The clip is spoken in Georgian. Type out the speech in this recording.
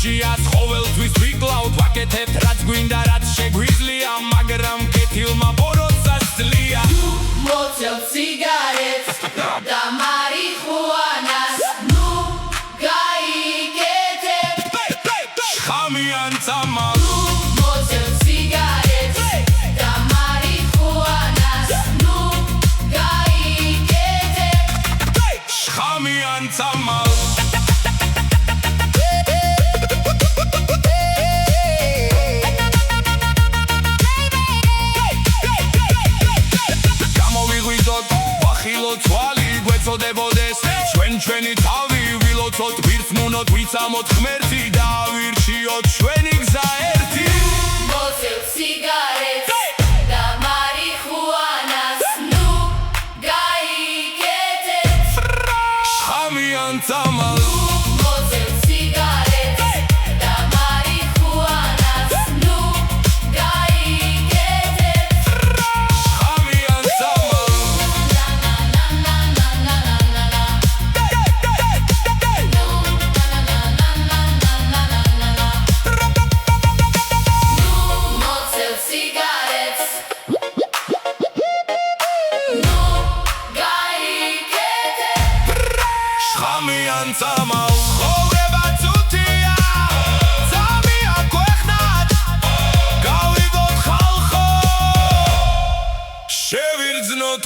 ჭიას ყოველთვის ვიკლავთ ვაკეთებთ რაც გვინდა რაც შეგვიძლია მაგრამ კეთილმა ბოროტს ასძლია მოცევ სიგარეტს და მარიხუანას ნუ გაიგეთებ შხამიან წამალ მოცევ სიგარეტს და მარიხუანას ნუ გაიგეთებ შხამიან წამალ თვალი გვეწოდებოდეს ჩვენი თავი ვილოცოთ ვირთმუნოთ ვიცამოთ ღმერთი და ვირჩიოთ ჩვენი გზა ერთი მოცევ სიგარეტს და მარიხუანას ნუ გაიგეთებ შხამიან წამალ მოცევ სიგარეტს და მარიხუანას ნუ გაიგეთებ შხამიან წამალ შხამიან წამალ ხოვრება ცუდია წამია ქვეყნად გავიგოთ ხალხო შევირძნოთ